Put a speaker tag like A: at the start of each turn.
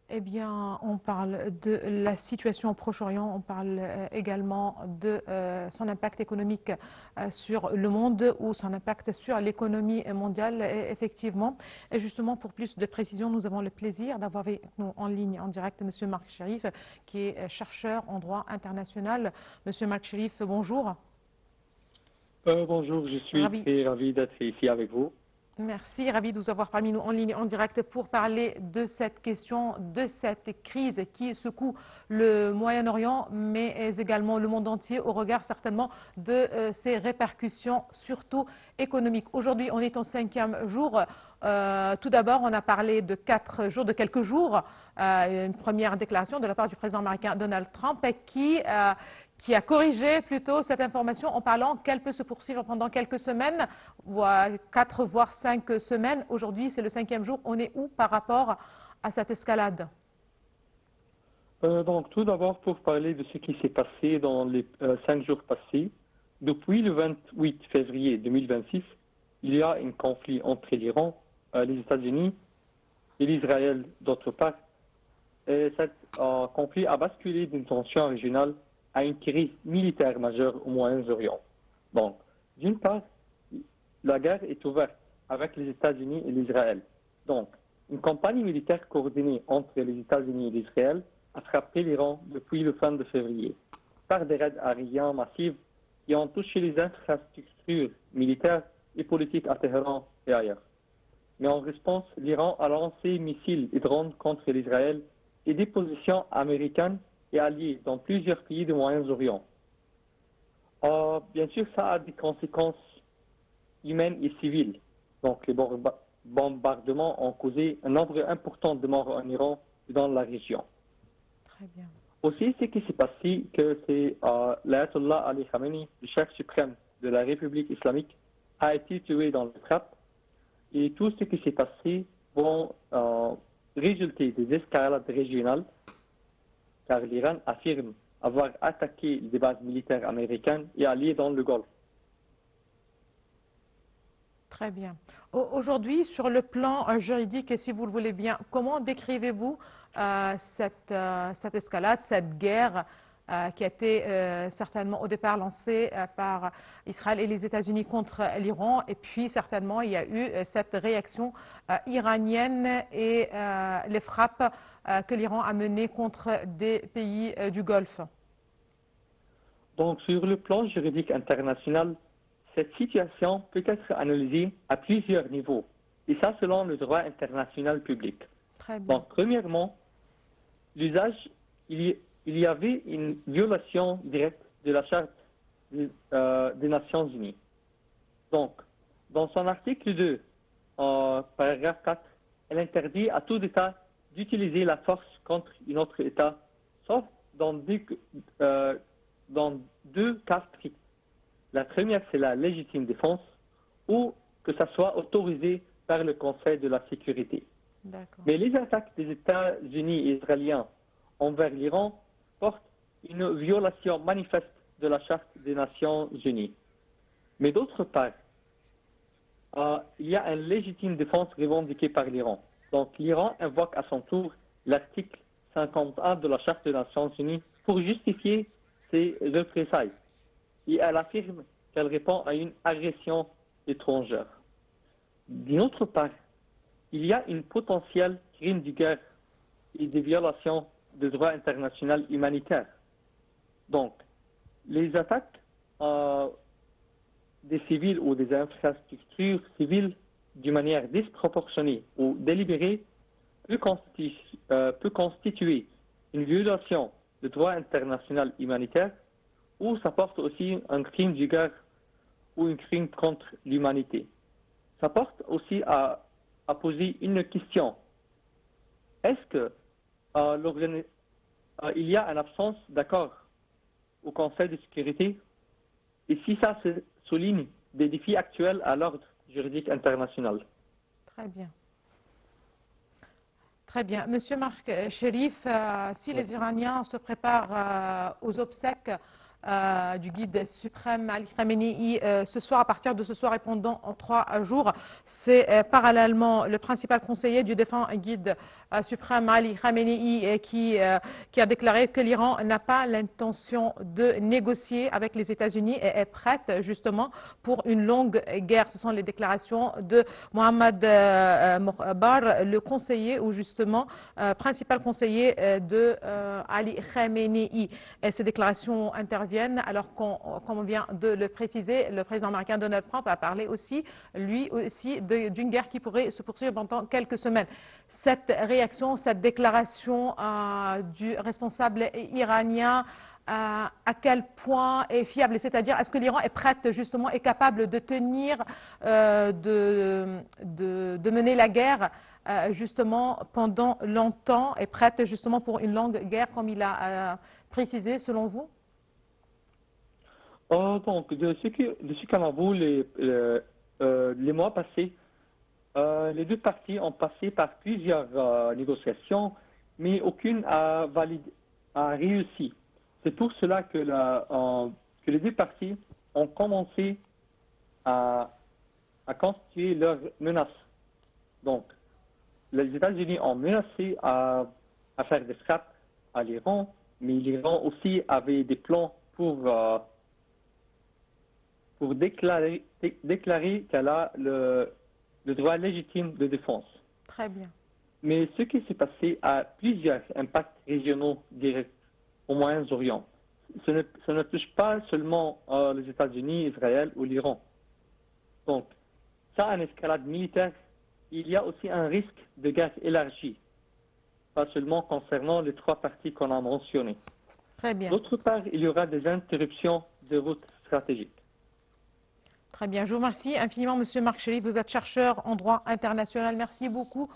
A: Eh bien, on parle de la situation au Proche-Orient, on parle également de son impact économique sur le monde ou son impact sur l'économie mondiale, effectivement. Et justement, pour plus de précision, nous avons le plaisir d'avoir avec nous en ligne, en direct, M. Marc Cherif, qui est chercheur en droit international. M. Marc Cherif, bonjour.
B: Bonjour, je suis
A: Ravi.
B: très ravi d'être ici avec vous.
A: Merci, ravi de vous avoir parmi nous en ligne, en direct, pour parler de cette question, de cette crise qui secoue le Moyen-Orient, mais également le monde entier, au regard certainement de ses répercussions, surtout économiques. Aujourd'hui, on est au 5e jour. Tout d'abord, on a parlé de 4 jours, de quelques jours, une première déclaration de la part du président américain Donald Trump qui a corrigé plutôt cette information en parlant qu'elle peut se poursuivre pendant quelques semaines, 4 voire 5 semaines. Aujourd'hui, c'est le 5e jour. On est où par rapport à cette escalade?
B: Donc, tout d'abord, pour parler de ce qui s'est passé dans les 5 jours passés, depuis le 28 février 2026, il y a un conflit entre l'Iran, les États-Unis et l'Israël d'autre part. Et cet conflit a basculé d'une tension régionale à une crise militaire majeure au Moyen-Orient. Donc, d'une part, la guerre est ouverte avec les États-Unis et l'Israël. Donc, une campagne militaire coordonnée entre les États-Unis et l'Israël a frappé l'Iran depuis le fin de février par des raids aériens massifs qui ont touché les infrastructures militaires et politiques à Téhéran et ailleurs. Mais en réponse, l'Iran a lancé missiles et drones contre l'Israël et des positions américaines et alliées dans plusieurs pays du Moyen-Orient. Bien sûr, ça a des conséquences humaines et civiles. Donc, les bombardements ont causé un nombre important de morts en Iran et dans la région.
A: Très bien.
B: Aussi, ce qui s'est passé, que c'est l'Ayatollah Ali Khamenei, le chef suprême de la République islamique, a été tué dans le frappe. Et tout ce qui s'est passé vont résulter des escalades régionales, car l'Iran affirme avoir attaqué des bases militaires américaines et alliées dans le Golfe.
A: Très bien. Aujourd'hui, sur le plan juridique, et si vous le voulez bien, comment décrivez-vous cette escalade, cette guerre qui a été certainement au départ lancée par Israël et les États-Unis contre l'Iran, et puis certainement il y a eu cette réaction iranienne et les frappes que l'Iran a menées contre des pays du Golfe?
B: Donc, sur le plan juridique international, cette situation peut être analysée à plusieurs niveaux, et ça selon le droit international public.
A: Très bien.
B: Donc, premièrement, l'usage, il y avait une violation directe de la Charte des Nations Unies. Donc, dans son article 2, paragraphe 4, elle interdit à tout État d'utiliser la force contre un autre État, sauf dans deux cas stricts. La première, c'est la légitime défense, ou que ça soit autorisé par le Conseil de la sécurité. Mais les attaques des États-Unis et Israéliens envers l'Iran portent une violation manifeste de la Charte des Nations Unies. Mais d'autre part, il y a une légitime défense revendiquée par l'Iran. Donc l'Iran invoque à son tour l'article 51 de la Charte des Nations Unies pour justifier ses représailles. Et elle affirme qu'elle répond à une agression étrangère. D'une autre part, il y a une potentielle crime de guerre et des violations du droit international humanitaire. Donc, les attaques des civils ou des infrastructures civiles d'une manière disproportionnée ou délibérée peut constituer une violation du droit international humanitaire, ou ça porte aussi un crime de guerre ou un crime contre l'humanité. Ça porte aussi à poser une question. Est-ce que il y a une absence d'accord au Conseil de sécurité? Et si ça se souligne des défis actuels à l'ordre juridique international?
A: Très bien. Très bien. Monsieur Marc Cherif, si
B: Oui.
A: les Iraniens se préparent aux obsèques du guide suprême Ali Khamenei ce soir, à partir de ce soir et pendant 3 jours. C'est parallèlement le principal conseiller du défunt guide suprême Ali Khamenei qui a déclaré que l'Iran n'a pas l'intention de négocier avec les États-Unis et est prête justement pour une longue guerre. Ce sont les déclarations de Mohammad Bar, le conseiller ou justement principal conseiller de Ali Khamenei. Et ces déclarations interviennent alors comme on vient de le préciser, le président américain Donald Trump a parlé aussi, lui aussi, d'une guerre qui pourrait se poursuivre pendant quelques semaines. Cette réaction, cette déclaration du responsable iranien, à quel point est fiable? C'est-à-dire, est-ce que l'Iran est prête justement, est capable de tenir, de mener la guerre justement pendant longtemps, est prête justement pour une longue guerre comme il a précisé selon vous?
B: Donc, de ce qu'on a vu les mois passés, les deux parties ont passé par plusieurs négociations, mais aucune a réussi. C'est pour cela que les deux parties ont commencé à constituer leurs menaces. Donc, les États-Unis ont menacé à faire des frappes à l'Iran, mais l'Iran aussi avait des plans pour déclarer qu'elle a le droit légitime de défense.
A: Très bien.
B: Mais ce qui s'est passé a plusieurs impacts régionaux directs au Moyen-Orient. Ça ne touche pas seulement les États-Unis, Israël ou l'Iran. Donc, ça, une escalade militaire, il y a aussi un risque de guerre élargie, pas seulement concernant les 3 parties qu'on a mentionnées.
A: Très bien.
B: D'autre part, il y aura des interruptions de routes stratégiques.
A: Très bien. Je vous remercie infiniment, Monsieur Marc Chérif. Vous êtes chercheur en droit international. Merci beaucoup.